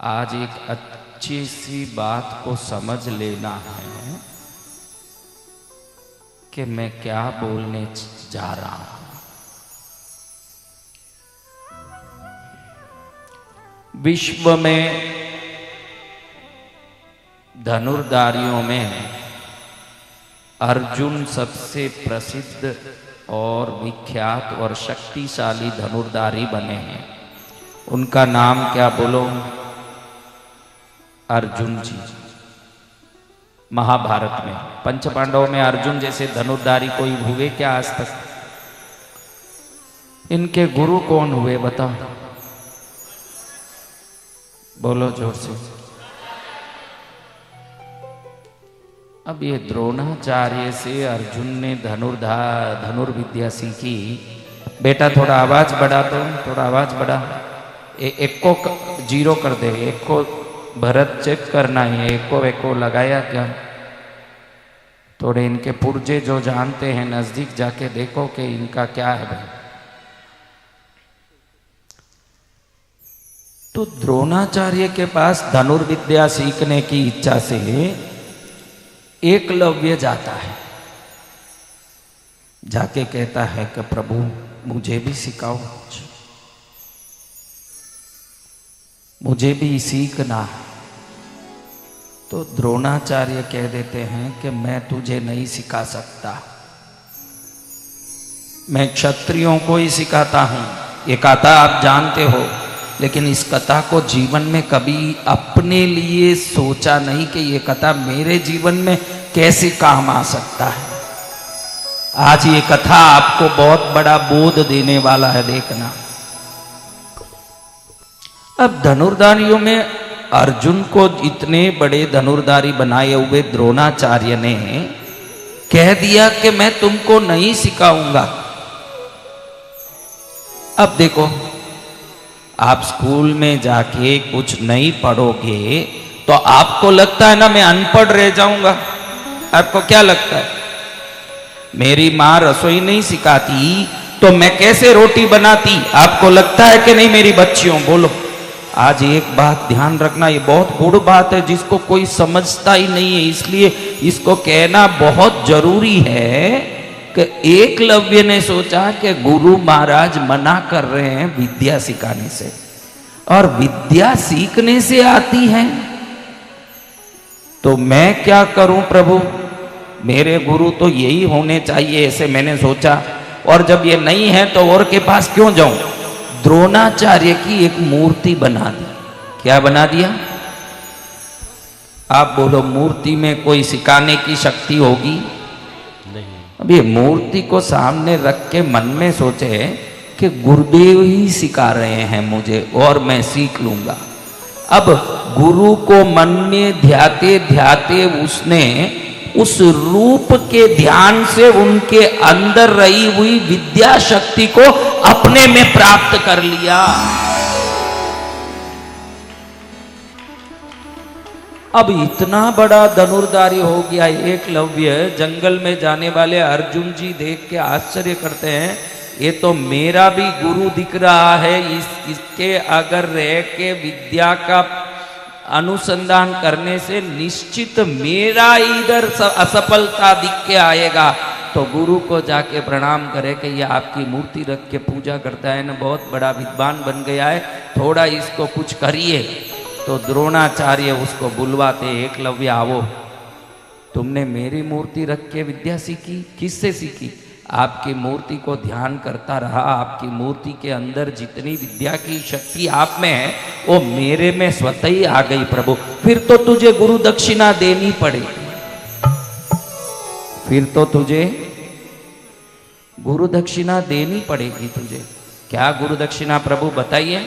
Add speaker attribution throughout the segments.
Speaker 1: आज एक अच्छी सी बात को समझ लेना है कि मैं क्या बोलने जा रहा हूं। विश्व में धनुर्धारियों में अर्जुन सबसे प्रसिद्ध और विख्यात और शक्तिशाली धनुर्धारी बने हैं। उनका नाम क्या बोलो? अर्जुन जी। महाभारत में पंच पांडवों में अर्जुन जैसे धनुर्धारी कोई हुए क्या आज तक? इनके गुरु कौन हुए बताओ? बोलो जोर से। अब ये द्रोणाचार्य से अर्जुन ने धनुर्विद्या सीखी। बेटा थोड़ा आवाज बढ़ा दो, थोड़ा आवाज बढ़ा। एक को जीरो कर दे, एक को भरत चेक करना है, एक को लगाया क्या? थोड़े इनके पुर्जे जो जानते हैं नजदीक जाके देखो कि इनका क्या है भाई। तो द्रोणाचार्य के पास धनुर्विद्या सीखने की इच्छा से एकलव्य जाता है। जाके कहता है कि प्रभु मुझे भी सिखाओ, मुझे भी सीखना है। तो द्रोणाचार्य कह देते हैं कि मैं तुझे नहीं सिखा सकता, मैं क्षत्रियों को ही सिखाता हूं। ये कथा आप जानते हो, लेकिन इस कथा को जीवन में कभी अपने लिए सोचा नहीं कि ये कथा मेरे जीवन में कैसे काम आ सकता है। आज ये कथा आपको बहुत बड़ा बोध देने वाला है, देखना। अब धनुर्धारियों में अर्जुन को इतने बड़े धनुर्धारी बनाए हुए द्रोणाचार्य ने कह दिया कि मैं तुमको नहीं सिखाऊंगा। अब देखो, आप स्कूल में जाके कुछ नहीं पढ़ोगे तो आपको लगता है ना मैं अनपढ़ रह जाऊंगा। आपको क्या लगता है? मेरी माँ रसोई नहीं सिखाती तो मैं कैसे रोटी बनाती? आपको लगता है कि नहीं मेरी बच्चियों? बोलो। आज एक बात ध्यान रखना, ये बहुत गूढ़ बात है जिसको कोई समझता ही नहीं है, इसलिए इसको कहना बहुत जरूरी है कि एकलव्य ने सोचा कि गुरु महाराज मना कर रहे हैं विद्या सिखाने से, और विद्या सीखने से आती है, तो मैं क्या करूं प्रभु? मेरे गुरु तो यही होने चाहिए, ऐसे मैंने सोचा। और जब ये नहीं है तो और के पास क्यों जाऊं? द्रोणाचार्य की एक मूर्ति बना दी। क्या बना दिया? आप बोलो, मूर्ति में कोई सिखाने की शक्ति होगी? नहीं। अब ये मूर्ति को सामने रख के मन में सोचे कि गुरुदेव ही सिखा रहे हैं मुझे और मैं सीख लूंगा। अब गुरु को मन में ध्याते ध्याते उसने उस रूप के ध्यान से उनके अंदर रही हुई विद्या शक्ति को अपने में प्राप्त कर लिया। अब इतना बड़ा धनुर्धारी हो गया एकलव्य। जंगल में जाने वाले अर्जुन जी देख के आश्चर्य करते हैं, ये तो मेरा भी गुरु दिख रहा है, इसके अगर रह के विद्या का अनुसंधान करने से निश्चित मेरा इधर असफलता दिख के आएगा। तो गुरु को जाके प्रणाम करे कि ये आपकी मूर्ति रख के पूजा करता है ना, बहुत बड़ा विद्वान बन गया है, थोड़ा इसको कुछ करिए। तो द्रोणाचार्य उसको बुलवाते, एकलव्य आओ, तुमने मेरी मूर्ति रख के विद्या सीखी? किससे सीखी? आपकी मूर्ति को ध्यान करता रहा, आपकी मूर्ति के अंदर जितनी विद्या की शक्ति आप में है वो मेरे में स्वतः ही आ गई प्रभु। फिर तो तुझे गुरु दक्षिणा देनी पड़ेगी, फिर तो तुझे गुरु दक्षिणा देनी पड़ेगी तुझे। क्या गुरु दक्षिणा प्रभु बताइए?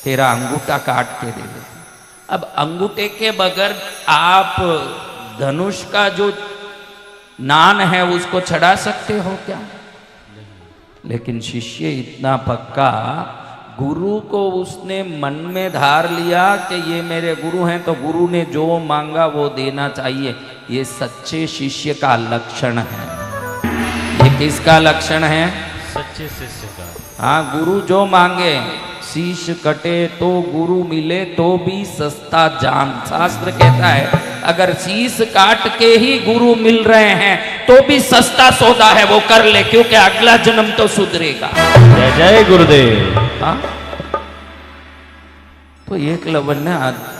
Speaker 1: तेरा अंगूठा काट के दे दे। अब अंगूठे के बगैर आप धनुष का जो नान है उसको चढ़ा सकते हो क्या? लेकिन शिष्य इतना पक्का, गुरु को उसने मन में धार लिया कि ये मेरे गुरु हैं तो गुरु ने जो मांगा वो देना चाहिए। ये सच्चे शिष्य का लक्षण है। ये किसका लक्षण है?
Speaker 2: सच्चे शिष्य का।
Speaker 1: हाँ, गुरु जो मांगे शीश कटे तो गुरु मिले तो भी सस्ता जान। शास्त्र कहता है अगर शीश काट के ही गुरु मिल रहे हैं तो भी सस्ता सौदा है, वो कर ले, क्योंकि अगला जन्म तो सुधरेगा।
Speaker 2: जय जय गुरुदेव।
Speaker 1: हाँ, तो एकलव्य ने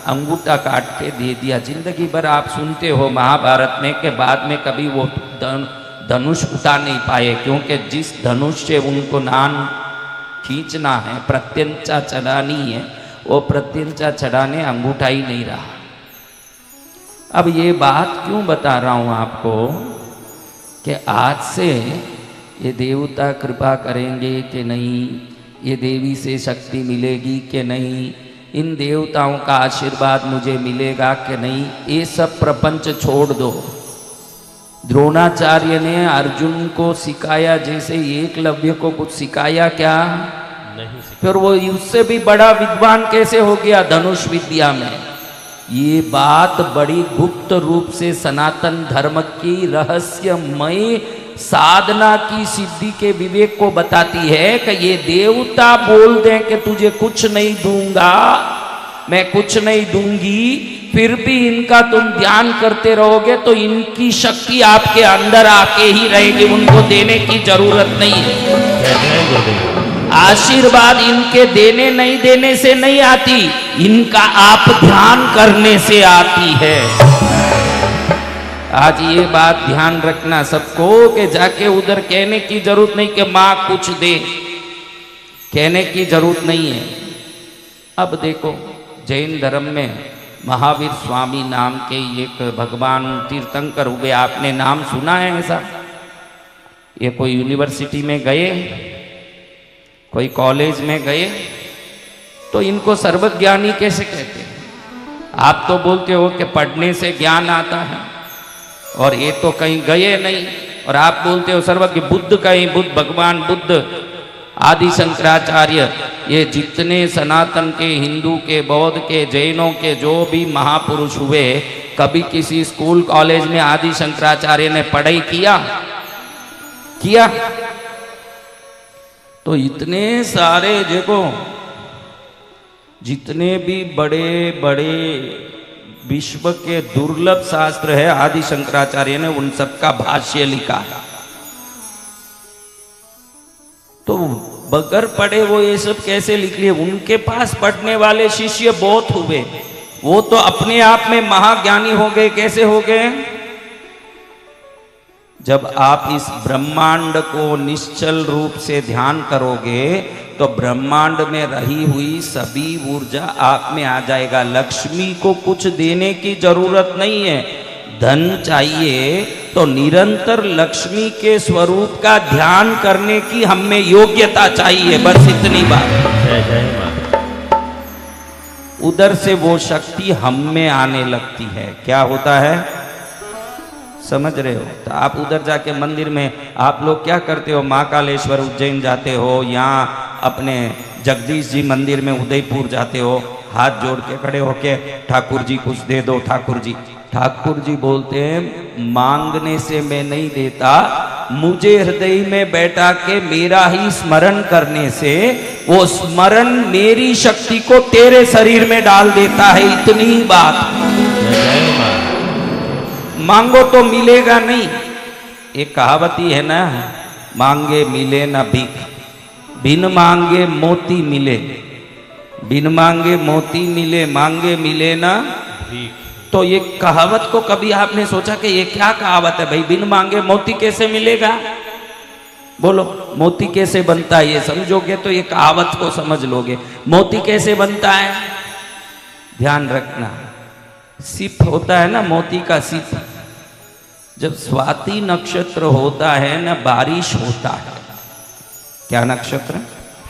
Speaker 1: अंगूठा काट के दे दिया। जिंदगी भर आप सुनते हो महाभारत में के बाद में कभी वो धनुष उठा नहीं पाए, क्योंकि जिस धनुष से उनको नान खींचना है, प्रत्यंचा चढ़ानी है, वो प्रत्यंचा चढ़ाने अंगूठा ही नहीं रहा। अब ये बात क्यों बता रहा हूं आपको कि आज से ये देवता कृपा करेंगे कि नहीं, ये देवी से शक्ति मिलेगी कि नहीं, इन देवताओं का आशीर्वाद मुझे मिलेगा कि नहीं, ये सब प्रपंच छोड़ दो। द्रोणाचार्य ने अर्जुन को सिखाया जैसे एकलव्य को कुछ सिखाया क्या?
Speaker 2: नहीं।
Speaker 1: फिर वो उससे भी बड़ा विद्वान कैसे हो गया धनुष विद्या में? ये बात बड़ी गुप्त रूप से सनातन धर्म की रहस्यमय साधना की सिद्धि के विवेक को बताती है कि ये देवता बोल दें कि तुझे कुछ नहीं दूंगा, मैं कुछ नहीं दूंगी, फिर भी इनका तुम ध्यान करते रहोगे तो इनकी शक्ति आपके अंदर आके ही रहेगी, उनको देने की जरूरत नहीं है। आशीर्वाद इनके देने नहीं देने से नहीं आती, इनका आप ध्यान करने से आती है। आज ये बात ध्यान रखना सबको कि जाके उधर कहने की जरूरत नहीं कि माँ कुछ दे, कहने की जरूरत नहीं है। अब देखो जैन धर्म में महावीर स्वामी नाम के एक भगवान तीर्थंकर हुए, आपने नाम सुना है ऐसा? ये कोई यूनिवर्सिटी में गए, कोई कॉलेज में गए, तो इनको सर्वज्ञानी कैसे कहते हैं? आप तो बोलते हो कि पढ़ने से ज्ञान आता है, और ये तो कहीं गए नहीं, और आप बोलते हो सर्वज्ञ। बुद्ध कहीं, बुद्ध भगवान बुद्ध, आदि शंकराचार्य, ये जितने सनातन के, हिंदू के, बौद्ध के, जैनों के जो भी महापुरुष हुए, कभी किसी स्कूल कॉलेज में आदि शंकराचार्य ने पढ़ाई किया? तो इतने सारे देखो, जितने भी बड़े बड़े विश्व के दुर्लभ शास्त्र है, आदि शंकराचार्य ने उन सबका भाष्य लिखा है। तो बगैर पढ़े वो ये सब कैसे लिख लिए? उनके पास पढ़ने वाले शिष्य बहुत हुए, वो तो अपने आप में महाज्ञानी हो गए। कैसे हो गए? जब आप इस ब्रह्मांड को निश्चल रूप से ध्यान करोगे तो ब्रह्मांड में रही हुई सभी ऊर्जा आप में आ जाएगा। लक्ष्मी को कुछ देने की जरूरत नहीं है। धन चाहिए तो निरंतर लक्ष्मी के स्वरूप का ध्यान करने की हम में योग्यता चाहिए, बस इतनी बात। उधर से वो शक्ति हम में आने लगती है। क्या होता है समझ रहे हो? तो आप उधर जाके मंदिर में आप लोग क्या करते हो? महाकालेश्वर उज्जैन जाते हो, यहाँ अपने जगदीश जी मंदिर में उदयपुर जाते हो, हाथ जोड़ के खड़े होके ठाकुर जी कुछ दे दो। ठाकुर जी बोलते हैं मांगने से मैं नहीं देता, मुझे हृदय में बैठा के मेरा ही स्मरण करने से वो स्मरण मेरी शक्ति को तेरे शरीर में डाल देता है। इतनी ही बात। मांगो तो मिलेगा नहीं। एक कहावती है ना, मांगे मिले ना भीख, बिन मांगे मोती मिले, बिन मांगे मोती मिले, मांगे मिले ना भीख। तो ये कहावत को कभी आपने सोचा कि ये क्या कहावत है भाई? बिन मांगे मोती कैसे मिलेगा? बोलो, मोती कैसे बनता है? ये समझोगे तो ये कहावत को समझ लोगे। मोती कैसे बनता है ध्यान रखना। सिप होता है ना, मोती का सिप। जब स्वाति नक्षत्र होता है ना, बारिश होता है। क्या नक्षत्र?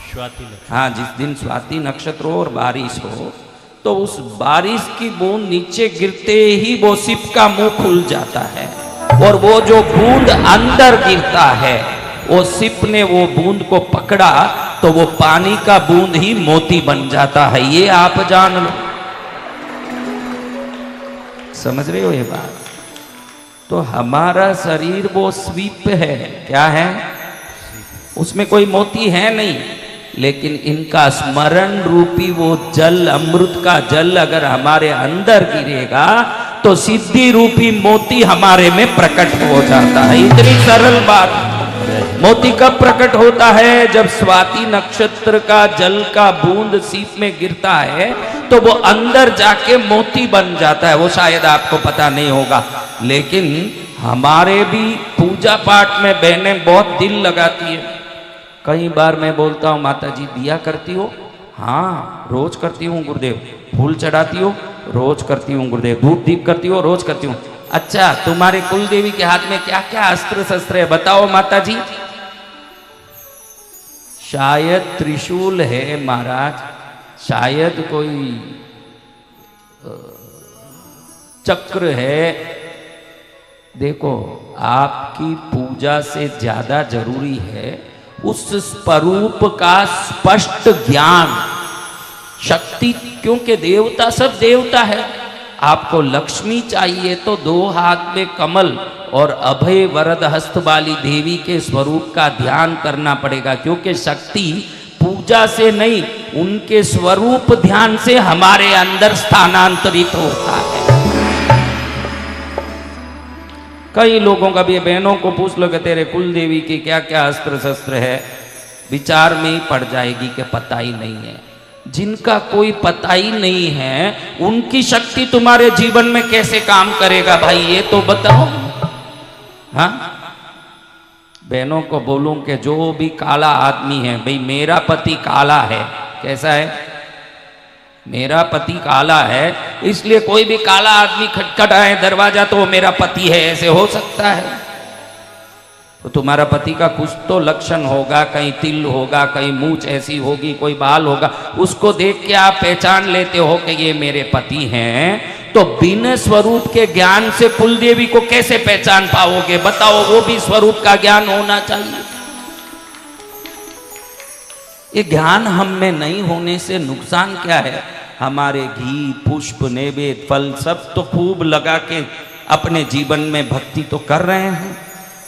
Speaker 2: स्वाति नक्षत्र।
Speaker 1: हाँ, जिस दिन स्वाति नक्षत्र हो और बारिश हो तो उस बारिश की बूंद नीचे गिरते ही वो सिप का मुंह खुल जाता है, और वो जो बूंद अंदर गिरता है, वो सिप ने वो बूंद को पकड़ा तो वो पानी का बूंद ही मोती बन जाता है। ये आप जान लो। समझ रहे हो ये बात? तो हमारा शरीर वो स्वीप है। क्या है? उसमें कोई मोती है नहीं, लेकिन इनका स्मरण रूपी वो जल, अमृत का जल अगर हमारे अंदर गिरेगा तो सिद्धि रूपी मोती हमारे में प्रकट हो जाता है। इतनी सरल बात। मोती कब प्रकट होता है? जब स्वाति नक्षत्र का जल का बूंद सीप में गिरता है तो वो अंदर जाके मोती बन जाता है। वो शायद आपको पता नहीं होगा, लेकिन हमारे भी पूजा पाठ में बहनें बहुत दिल लगाती है। कई बार मैं बोलता हूँ, माता जी दिया करती हो? हाँ रोज करती हूँ गुरुदेव। फूल चढ़ाती हो? रोज करती हूँ गुरुदेव। धूप दीप करती हो? रोज करती हूँ। अच्छा, तुम्हारे कुल देवी के हाथ में क्या क्या अस्त्र शस्त्र है बताओ माता जी? शायद त्रिशूल है महाराज, शायद कोई चक्र है। देखो, आपकी पूजा से ज्यादा जरूरी है उस स्वरूप का स्पष्ट ज्ञान, शक्ति। क्योंकि देवता सब देवता है। आपको लक्ष्मी चाहिए तो 2 हाथ में कमल और अभय वरद हस्त वाली देवी के स्वरूप का ध्यान करना पड़ेगा। क्योंकि शक्ति पूजा से नहीं, उनके स्वरूप ध्यान से हमारे अंदर स्थानांतरित होता है। कई लोगों का भी, बहनों को पूछ लो कि तेरे कुल देवी की क्या क्या अस्त्र शस्त्र है, विचार में ही पड़ जाएगी कि पता ही नहीं है। जिनका कोई पता ही नहीं है उनकी शक्ति तुम्हारे जीवन में कैसे काम करेगा भाई, ये तो बताओ। हाँ, बहनों को बोलूं कि जो भी काला आदमी है, भाई मेरा पति काला है, कैसा है? मेरा पति काला है, इसलिए कोई भी काला आदमी खटखटाए दरवाजा तो वो मेरा पति है, ऐसे हो सकता है? तो तुम्हारा पति का कुछ तो लक्षण होगा, कहीं तिल होगा, कहीं मूंछ ऐसी होगी, कोई बाल होगा, उसको देख के आप पहचान लेते हो कि ये मेरे पति हैं। तो बिना स्वरूप के ज्ञान से कुल देवी को कैसे पहचान पाओगे बताओ? वो भी स्वरूप का ज्ञान होना चाहिए। ये ज्ञान हम में नहीं होने से नुकसान क्या है? हमारे घी, पुष्प, नैवेद्य, फल सब तो खूब लगा के अपने जीवन में भक्ति तो कर रहे हैं,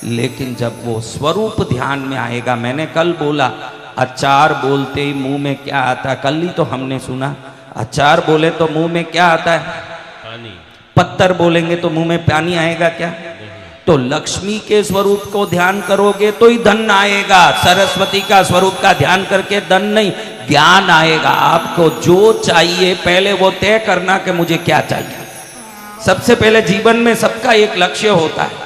Speaker 1: लेकिन जब वो स्वरूप ध्यान में आएगा, मैंने कल बोला अचार बोलते ही मुंह में क्या आता है? कल ही तो हमने सुना, अचार बोले तो मुंह में क्या आता है?
Speaker 2: पानी।
Speaker 1: पत्थर बोलेंगे तो मुंह में पानी आएगा क्या? तो लक्ष्मी के स्वरूप को ध्यान करोगे तो ही धन आएगा। सरस्वती का स्वरूप का ध्यान करके धन नहीं, ज्ञान आएगा। आपको जो चाहिए पहले वो तय करना कि मुझे क्या चाहिए। सबसे पहले जीवन में सबका एक लक्ष्य होता है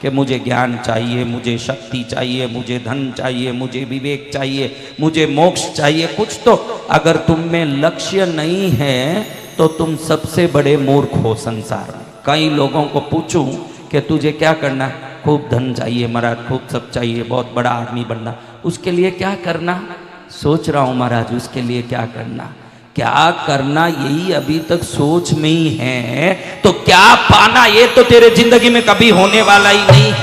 Speaker 1: कि मुझे ज्ञान चाहिए, मुझे शक्ति चाहिए, मुझे धन चाहिए, मुझे विवेक चाहिए, मुझे मोक्ष चाहिए। कुछ तो अगर तुम में लक्ष्य नहीं है तो तुम सबसे बड़े मूर्ख हो संसार में। कई लोगों को पूछूं कि तुझे क्या करना? खूब धन चाहिए महाराज, खूब सब चाहिए, बहुत बड़ा आदमी बनना। उसके लिए क्या करना? सोच रहा हूं महाराज, उसके लिए क्या करना? क्या करना यही अभी तक सोच में ही है, तो क्या पाना ये तो तेरे जिंदगी में कभी होने वाला ही नहीं।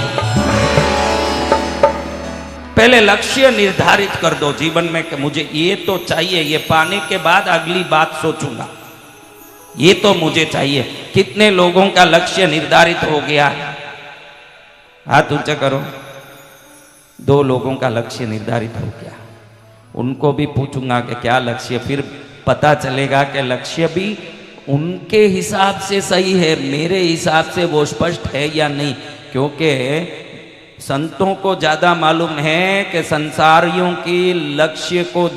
Speaker 1: पहले लक्ष्य निर्धारित कर दो जीवन में कि मुझे ये तो चाहिए, ये पाने के बाद अगली बात सोचूंगा, ये तो मुझे चाहिए। कितने लोगों का लक्ष्य निर्धारित हो गया? हाथ ऊंचा करो। 2 लोगों का लक्ष्य निर्धारित हो गया। उनको भी पूछूंगा कि क्या लक्ष्य, फिर पता चलेगा कि लक्ष्य भी उनके हिसाब से सही है, मेरे हिसाब से वो स्पष्ट है या नहीं। क्योंकि संतों को ज़्यादा मालूम है कि संसारियों के लक्ष्य को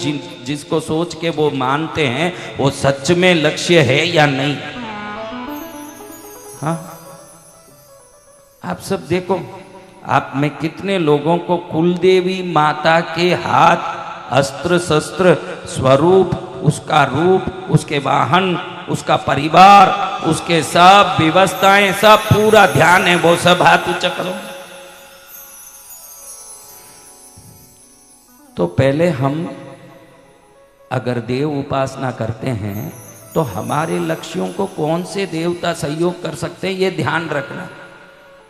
Speaker 1: जिसको सोच के वो मानते हैं वो सच में लक्ष्य है या नहीं। हाँ, आप सब देखो, आप में कितने लोगों को कुलदेवी माता के हाथ, अस्त्र शस्त्र, स्वरूप, उसका रूप, उसके वाहन, उसका परिवार, उसके सब व्यवस्थाएं, सब पूरा ध्यान है। वो सब हाथ ऊंचा करो। तो पहले हम अगर देव उपासना करते हैं तो हमारे लक्ष्यों को कौन से देवता सहयोग कर सकते हैं, ये ध्यान रखना।